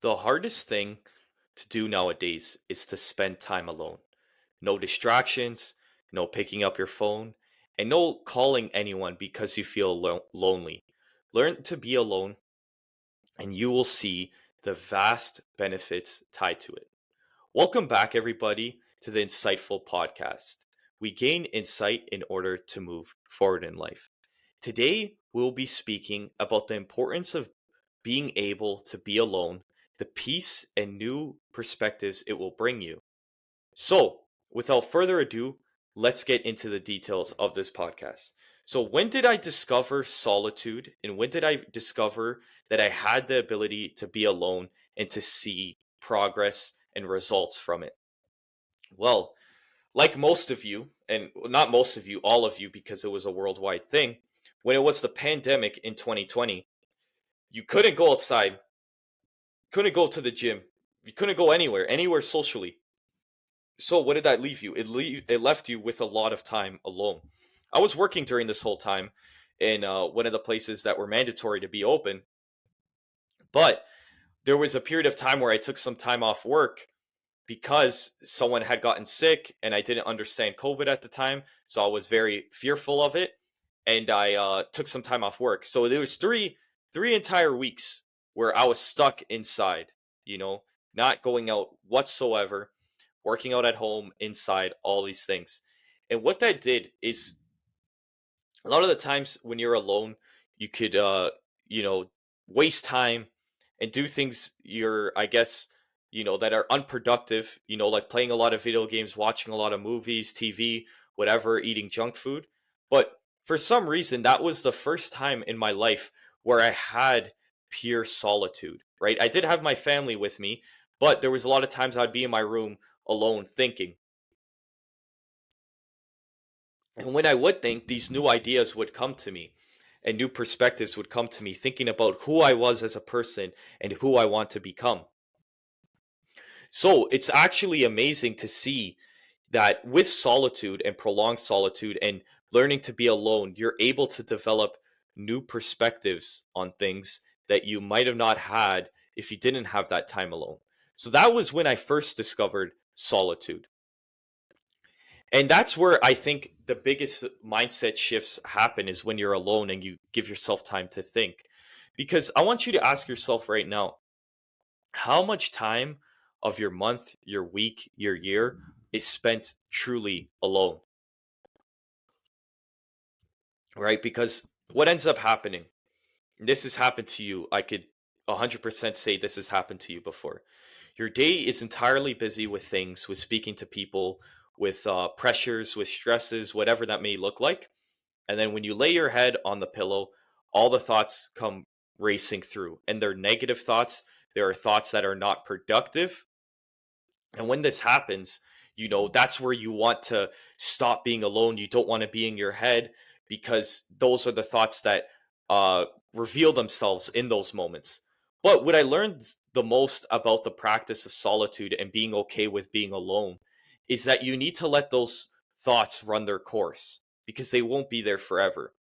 The hardest thing to do nowadays is to spend time alone. No distractions, no picking up your phone, and no calling anyone because you feel lonely. Learn to be alone, and you will see the vast benefits tied to it. Welcome back, everybody, to the Insightful Podcast. We gain insight in order to move forward in life. Today, we'll be speaking about the importance of being able to be alone, the peace and new perspectives it will bring you. So, without further ado, let's get into the details of this podcast. So, when did I discover solitude and when did I discover that I had the ability to be alone and to see progress and results from it? Well, like most of you, and not most of you, all of you, because it was a worldwide thing, when it was the pandemic in 2020, you couldn't go outside, couldn't go to the gym, you couldn't go anywhere socially. So what did that leave you? It left you with a lot of time alone. I was working during this whole time in one of the places that were mandatory to be open, but there was a period of time where I took some time off work because someone had gotten sick and I didn't understand COVID at the time, so I was very fearful of it, and I took some time off work. So there was three entire weeks where I was stuck inside, you know, not going out whatsoever, working out at home, inside, all these things. And what that did is a lot of the times when you're alone, you could you know, waste time and do things I guess, that are unproductive, like playing a lot of video games, watching a lot of movies, TV, whatever, eating junk food. But for some reason, that was the first time in my life where I had pure solitude, right? I did have my family with me, but there was a lot of times I'd be in my room alone thinking. And when I would think, these new ideas would come to me and new perspectives would come to me, thinking about who I was as a person and who I want to become. So it's actually amazing to see that with solitude and prolonged solitude and learning to be alone, you're able to develop new perspectives on things that you might have not had if you didn't have that time alone. So that was when I first discovered solitude. And that's where I think the biggest mindset shifts happen is when you're alone and you give yourself time to think. Because I want you to ask yourself right now, how much time of your month, your week, your year is spent truly alone, right? Because what ends up happening, and this has happened to you, I could 100% say this has happened to you before. Your day is entirely busy with things, with speaking to people, with pressures, with stresses, whatever that may look like. And then when you lay your head on the pillow, all the thoughts come racing through, and they're negative thoughts. There are thoughts that are not productive. And when this happens, that's where you want to stop being alone. You don't want to be in your head because those are the thoughts that uh, reveal themselves in those moments. But what I learned the most about the practice of solitude and being okay with being alone is that you need to let those thoughts run their course because they won't be there forever.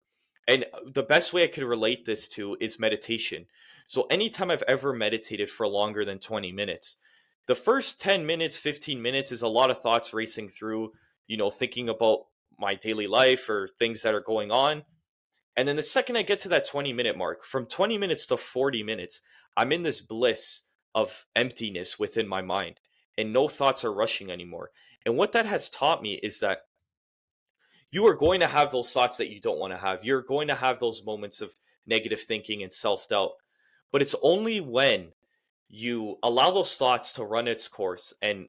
And the best way I could relate this to is meditation. So anytime I've ever meditated for longer than 20 minutes, the first 10 minutes, 15 minutes is a lot of thoughts racing through, thinking about my daily life or things that are going on. And then the second I get to that 20-minute mark, from 20 minutes to 40 minutes, I'm in this bliss of emptiness within my mind and no thoughts are rushing anymore. And what that has taught me is that you are going to have those thoughts that you don't want to have. You're going to have those moments of negative thinking and self doubt. But it's only when you allow those thoughts to run its course and,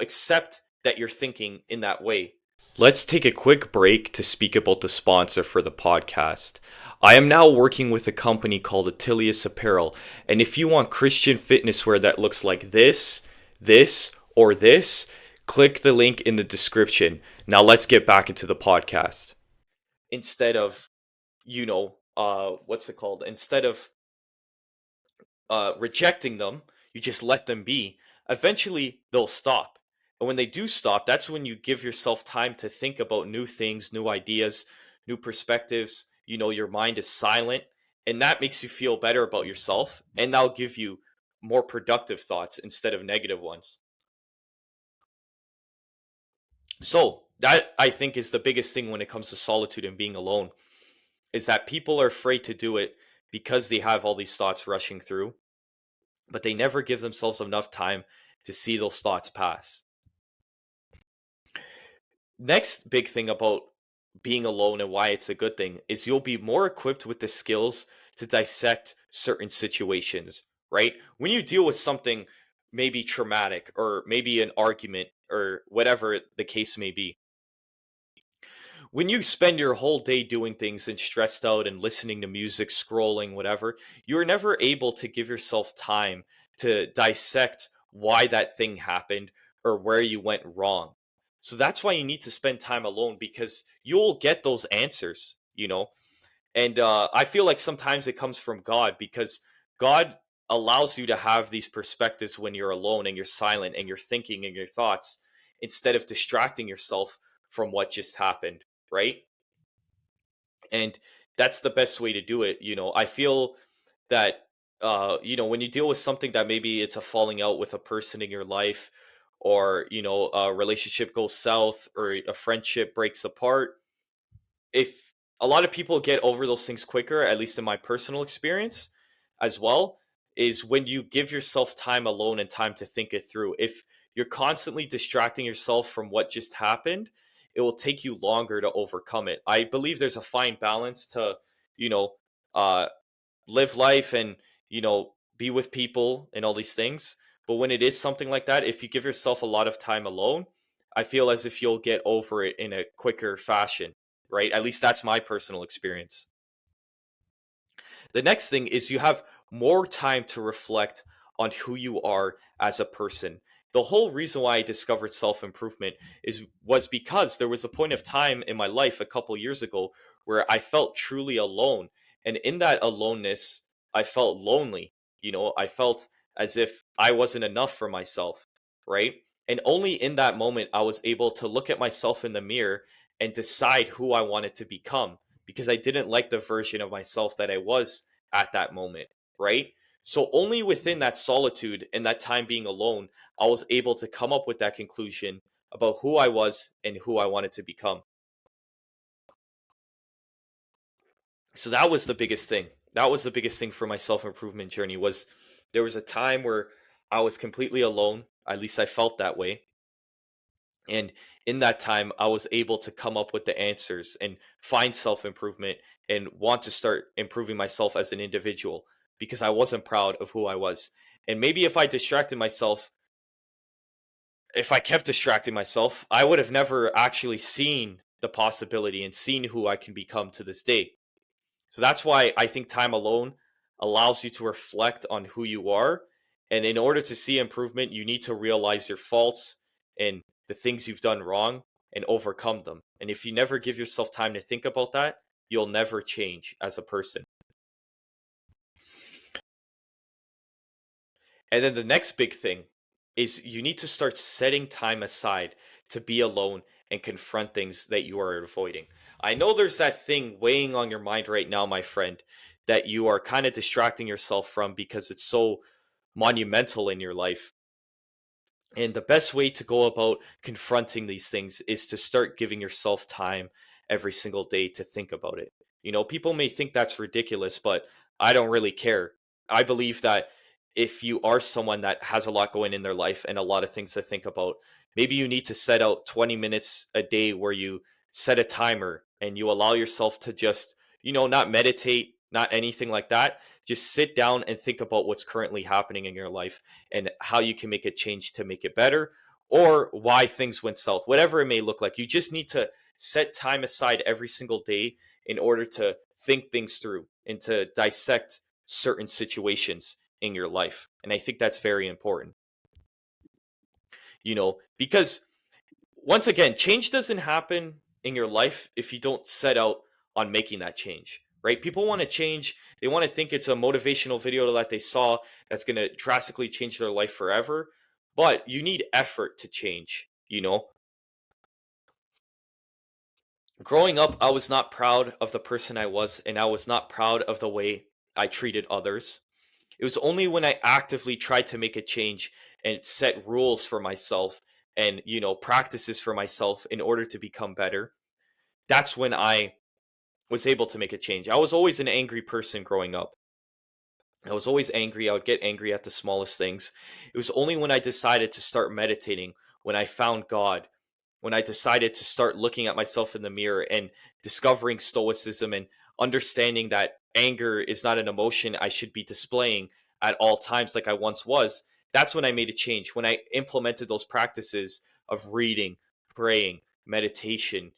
accept that you're thinking in that way. Let's take a quick break to speak about the sponsor for the podcast. I am now working with a company called Attilius Apparel, and if you want Christian fitness wear that looks like or this, click the link in the description. Now let's get back into the podcast. Instead of, what's it called? Instead of rejecting them, you just let them be. Eventually, they'll stop. And when they do stop, that's when you give yourself time to think about new things, new ideas, new perspectives. Your mind is silent, and that makes you feel better about yourself. And that'll give you more productive thoughts instead of negative ones. So that, I think, is the biggest thing when it comes to solitude and being alone, is that people are afraid to do it because they have all these thoughts rushing through, but they never give themselves enough time to see those thoughts pass. Next big thing about being alone and why it's a good thing is you'll be more equipped with the skills to dissect certain situations, right? When you deal with something maybe traumatic or maybe an argument or whatever the case may be, when you spend your whole day doing things and stressed out and listening to music, scrolling, whatever, you're never able to give yourself time to dissect why that thing happened or where you went wrong. So that's why you need to spend time alone, because you'll get those answers, you know? And I feel like sometimes it comes from God, because God allows you to have these perspectives when you're alone and you're silent and you're thinking and your thoughts, instead of distracting yourself from what just happened, right? And that's the best way to do it. I feel that when you deal with something that maybe it's a falling out with a person in your life, or a relationship goes south, or a friendship breaks apart, if a lot of people get over those things quicker, at least in my personal experience as well, is when you give yourself time alone and time to think it through. If you're constantly distracting yourself from what just happened, it will take you longer to overcome it. I believe there's a fine balance to, you know, uh, live life and, be with people and all these things. But when it is something like that, if you give yourself a lot of time alone, I feel as if you'll get over it in a quicker fashion, right? At least that's my personal experience. The next thing is you have more time to reflect on who you are as a person. The whole reason why I discovered self-improvement is was because there was a point of time in my life a couple years ago where I felt truly alone. And in that aloneness, I felt lonely. I felt as if I wasn't enough for myself, right? And only in that moment I was able to look at myself in the mirror and decide who I wanted to become, because I didn't like the version of myself that I was at that moment, right? So only within that solitude and that time being alone, I was able to come up with that conclusion about who I was and who I wanted to become. So that was the biggest thing. That was the biggest thing for my self-improvement journey, was there was a time where I was completely alone. At least I felt that way. And in that time, I was able to come up with the answers and find self improvement and want to start improving myself as an individual, because I wasn't proud of who I was. And maybe if I distracted myself, if I kept distracting myself, I would have never actually seen the possibility and seen who I can become to this day. So that's why I think time alone allows you to reflect on who you are. And in order to see improvement, you need to realize your faults and the things you've done wrong and overcome them. And if you never give yourself time to think about that, you'll never change as a person. And then the next big thing is you need to start setting time aside to be alone and confront things that you are avoiding. I know there's that thing weighing on your mind right now, my friend, that you are kind of distracting yourself from because it's so monumental in your life. And the best way to go about confronting these things is to start giving yourself time every single day to think about it. People may think that's ridiculous, but I don't really care. I believe that if you are someone that has a lot going in their life and a lot of things to think about, maybe you need to set out 20 minutes a day where you set a timer and you allow yourself to just, not meditate, not anything like that. Just sit down and think about what's currently happening in your life and how you can make a change to make it better, or why things went south, whatever it may look like. You just need to set time aside every single day in order to think things through and to dissect certain situations in your life. And I think that's very important, because once again, change doesn't happen in your life if you don't set out on making that change, right? People want to change. They want to think it's a motivational video that they saw that's going to drastically change their life forever. But you need effort to change. Growing up, I was not proud of the person I was, and I was not proud of the way I treated others. It was only when I actively tried to make a change and set rules for myself and, practices for myself in order to become better. That's when I was able to make a change. I was always an angry person growing up. I was always angry. I would get angry at the smallest things. It was only when I decided to start meditating, when I found God, when I decided to start looking at myself in the mirror and discovering stoicism and understanding that anger is not an emotion I should be displaying at all times like I once was. That's when I made a change. When I implemented those practices of reading, praying, meditation,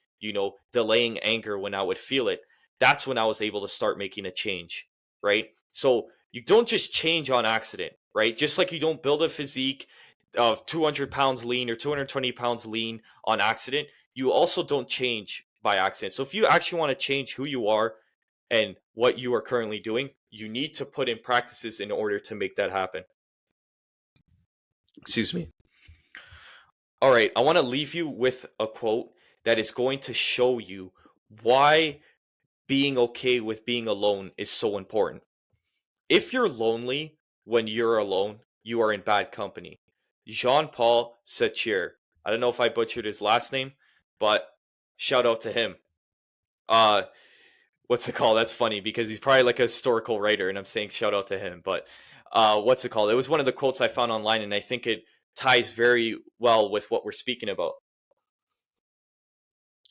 delaying anger when I would feel it. That's when I was able to start making a change, right? So you don't just change on accident, right? Just like you don't build a physique of 200 pounds lean or 220 pounds lean on accident, you also don't change by accident. So if you actually want to change who you are and what you are currently doing, you need to put in practices in order to make that happen. Excuse me. All right, I want to leave you with a quote that is going to show you why being okay with being alone is so important. If you're lonely when you're alone, you are in bad company. Jean-Paul Sartre. I don't know if I butchered his last name, but shout out to him. Uh what's it called? That's funny because he's probably like a historical writer and I'm saying shout out to him, but what's it called? It was one of the quotes I found online and I think it ties very well with what we're speaking about.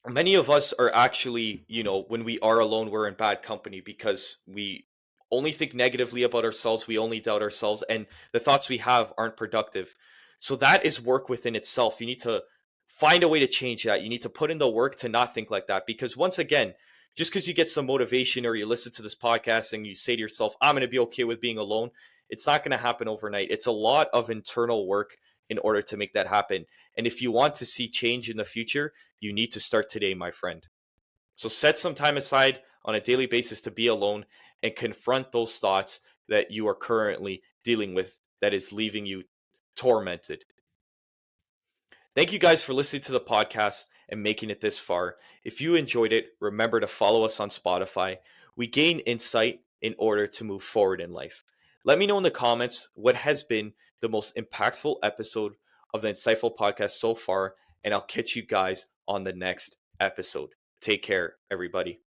Many of us are actually, when we are alone, we're in bad company because we only think negatively about ourselves. We only doubt ourselves, and the thoughts we have aren't productive. So that is work within itself. You need to find a way to change that. You need to put in the work to not think like that. Because once again, just because you get some motivation or you listen to this podcast and you say to yourself, I'm going to be okay with being alone, it's not going to happen overnight. It's a lot of internal work in order to make that happen. And if you want to see change in the future, you need to start today, my friend. So set some time aside on a daily basis to be alone and confront those thoughts that you are currently dealing with that is leaving you tormented. Thank you guys for listening to the podcast and making it this far. If you enjoyed it, remember to follow us on Spotify. We gain insight in order to move forward in life. Let me know in the comments what has been the most impactful episode of the Insightful podcast so far, and I'll catch you guys on the next episode. Take care, everybody.